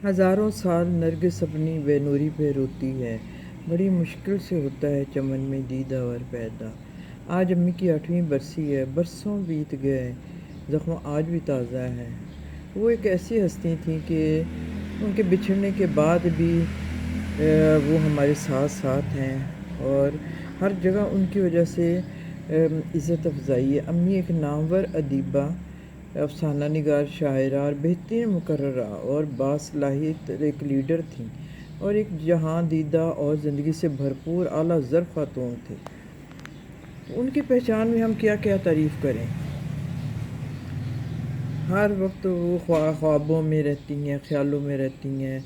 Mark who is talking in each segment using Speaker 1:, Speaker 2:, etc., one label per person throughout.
Speaker 1: ہزاروں سال نرگس اپنی بے نوری پہ روتی ہے، بڑی مشکل سے ہوتا ہے چمن میں دیدہ اور پیدا۔ آج امی کی 8ویں برسی ہے، برسوں بیت گئے، زخم آج بھی تازہ ہے۔ وہ ایک ایسی ہستی تھیں کہ ان کے بچھڑنے کے بعد بھی وہ ہمارے ساتھ ساتھ ہیں، اور ہر جگہ ان کی وجہ سے عزت افزائی ہے۔ امی ایک نامور ادیبہ، افسانہ نگار، شاعرہ اور بہترین مقررہ اور باصلاحیت ایک لیڈر تھیں، اور ایک جہاں دیدہ اور زندگی سے بھرپور اعلیٰ ظرف خاتون تھے۔ ان کی پہچان میں ہم کیا کیا تعریف کریں۔ ہر وقت وہ خوابوں میں رہتی ہیں، خیالوں میں رہتی ہیں۔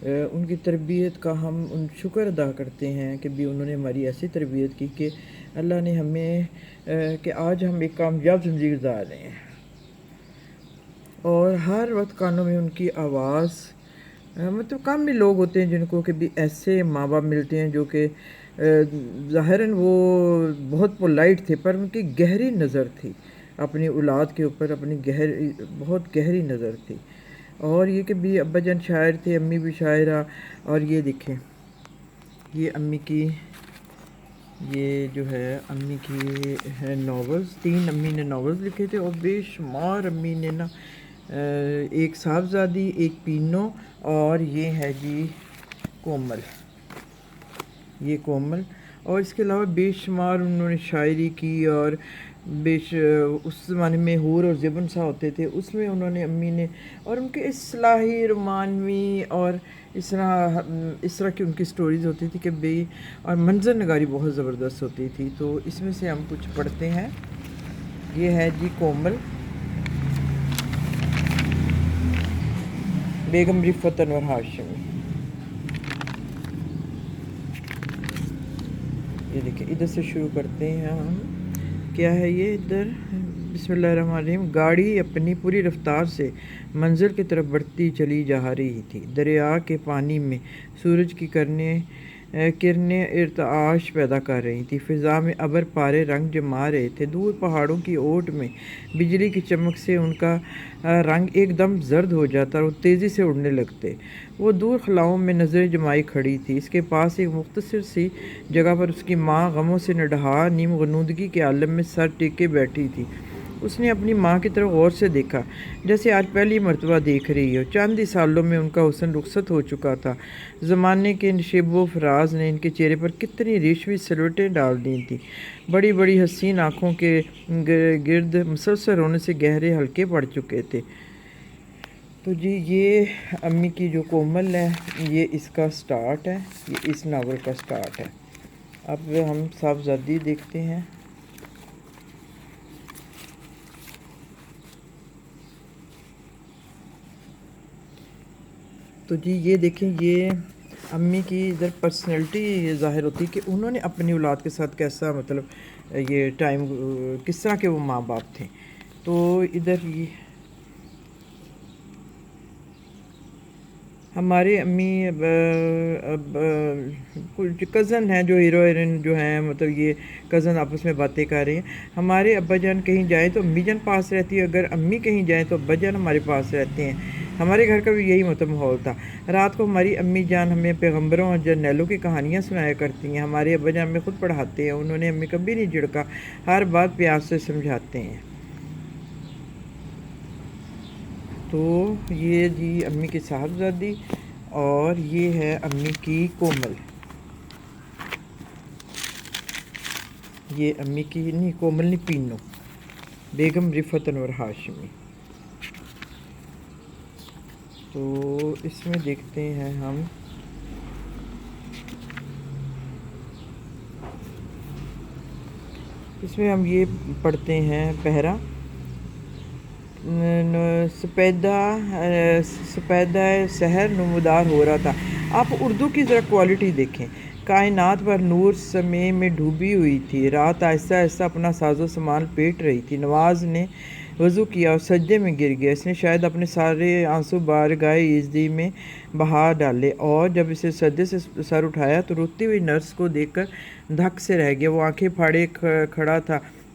Speaker 1: ان کی تربیت کا ہم شکر ادا کرتے ہیں کہ بھی انہوں نے ہماری ایسی تربیت کی کہ اللہ نے ہمیں کہ آج ہم ایک کامیاب زندگی گزار رہے ہیں، اور ہر وقت کانوں میں ان کی آواز۔ مطلب کم ہی لوگ ہوتے ہیں جن کو کہ بھی ایسے ماں باپ ملتے ہیں جو کہ ظاہراً وہ بہت پولائٹ تھے، پر ان کی گہری نظر تھی اپنی اولاد کے اوپر، اپنی بہت گہری نظر تھی۔ اور یہ کہ بھی ابا جان شاعر تھے، امی بھی شاعرہ۔ اور یہ دیکھیں، یہ امی کی، یہ جو ہے امی کی ہے ناولز، 3 امی نے ناولز لکھے تھے، اور بے شمار امی نے نا، ایک صاحبزادی، ایک پینو، اور یہ ہے جی کومل، یہ کومل۔ اور اس کے علاوہ بے شمار انہوں نے شاعری کی، اور اس زمانے میں حور اور زبن سا ہوتے تھے، اس میں انہوں نے امی نے، اور ان کے اصلاحی رومانوی اور اس طرح کی ان کی سٹوریز ہوتی تھی کہ بھئی، اور منظر نگاری بہت زبردست ہوتی تھی۔ تو اس میں سے ہم کچھ پڑھتے ہیں۔ یہ ہے جی کومل، بیگم رفعت انور ہاشمی۔ یہ دیکھیں، ادھر سے شروع کرتے ہیں ہم۔ کیا ہے یہ ادھر؟ بسم اللہ الرحمن الرحیم۔ گاڑی اپنی پوری رفتار سے منزل کی طرف بڑھتی چلی جا رہی تھی۔ دریا کے پانی میں سورج کی کرنیں ارتعاش پیدا کر رہی تھیں، فضا میں ابر پارے رنگ جما رہے تھے۔ دور پہاڑوں کی اوٹ میں بجلی کی چمک سے ان کا رنگ ایک دم زرد ہو جاتا اور وہ تیزی سے اڑنے لگتے۔ وہ دور خلاؤں میں نظریں جمائے کھڑی تھی۔ اس کے پاس ایک مختصر سی جگہ پر اس کی ماں غموں سے نڈھا نیم غنودگی کے عالم میں سر ٹیکے بیٹھی تھی۔ اس نے اپنی ماں کی طرف غور سے دیکھا، جیسے آج پہلی مرتبہ دیکھ رہی ہو۔ چند ہی سالوں میں ان کا حسن رخصت ہو چکا تھا۔ زمانے کے نشیب و فراز نے ان کے چہرے پر کتنی ریشمی سلوٹیں ڈال دی تھیں۔ بڑی بڑی حسین آنکھوں کے گرد مسلسل رونے سے گہرے حلقے پڑ چکے تھے۔ تو جی یہ امی کی جو کومل ہے، یہ اس کا سٹارٹ ہے، یہ اس ناول کا سٹارٹ ہے۔ اب ہم صاحبزادی دیکھتے ہیں۔ تو جی یہ دیکھیں، یہ امی کی ادھر پرسنالٹی ظاہر ہوتی کہ انہوں نے اپنی اولاد کے ساتھ کیسا، مطلب یہ ٹائم کس طرح کے وہ ماں باپ تھے۔ تو ادھر یہ ہمارے امی کچھ کزن ہیں جو ہیرو ہیرین جو ہیں، مطلب یہ کزن آپس میں باتیں کر رہے ہیں۔ ہمارے ابا جان کہیں جائیں تو امی جان پاس رہتی ہے، اگر امی کہیں جائیں تو ابا جان ہمارے پاس رہتے ہیں۔ ہمارے گھر کا بھی یہی مطلب ماحول تھا۔ رات کو ہماری امی جان ہمیں پیغمبروں اور جرنیلوں کی کہانیاں سنایا کرتی ہیں۔ ہمارے ابا جان ہمیں خود پڑھاتے ہیں، انہوں نے ہمیں کبھی نہیں جھڑکا، ہر بات پیار سے سمجھاتے ہیں۔ تو یہ جی امی کی صاحبزادی، اور یہ ہے امی کی کومل۔ یہ امی کی نہیں، کومل نہیں، پینو، بیگم رفعت انور ہاشمی۔ تو اس میں دیکھتے ہیں ہم، اس میں ہم یہ پڑھتے ہیں پہرا۔ سپیدہ سحر نمودار ہو رہا تھا۔ آپ اردو کی ذرا کوالٹی دیکھیں۔ کائنات پر نور سمے میں ڈوبی ہوئی تھی۔ رات آہستہ آہستہ اپنا ساز و سامان پیٹ رہی تھی۔ نواز نے وضو کیا اور سجدے میں گر گیا۔ اس نے شاید اپنے سارے آنسو بارگاہ ایزدی میں بہا ڈالے، اور جب اسے سجدے سے سر اٹھایا تو روتی ہوئی نرس کو دیکھ کر دھک سے رہ گیا۔ وہ آنکھیں پھاڑے کھڑا تھا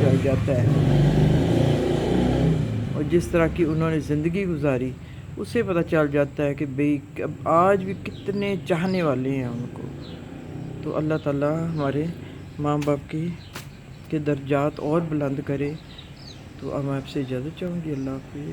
Speaker 1: چل جاتا ہے، اور جس طرح کی انہوں نے زندگی گزاری اس سے پتہ چل جاتا ہے کہ بھئی اب آج بھی کتنے چاہنے والے ہیں ان کو۔ تو اللہ تعالیٰ ہمارے ماں باپ کے درجات اور بلند کرے۔ تو اب میں آپ سے اجازت چاہوں گی، اللہ حافظ۔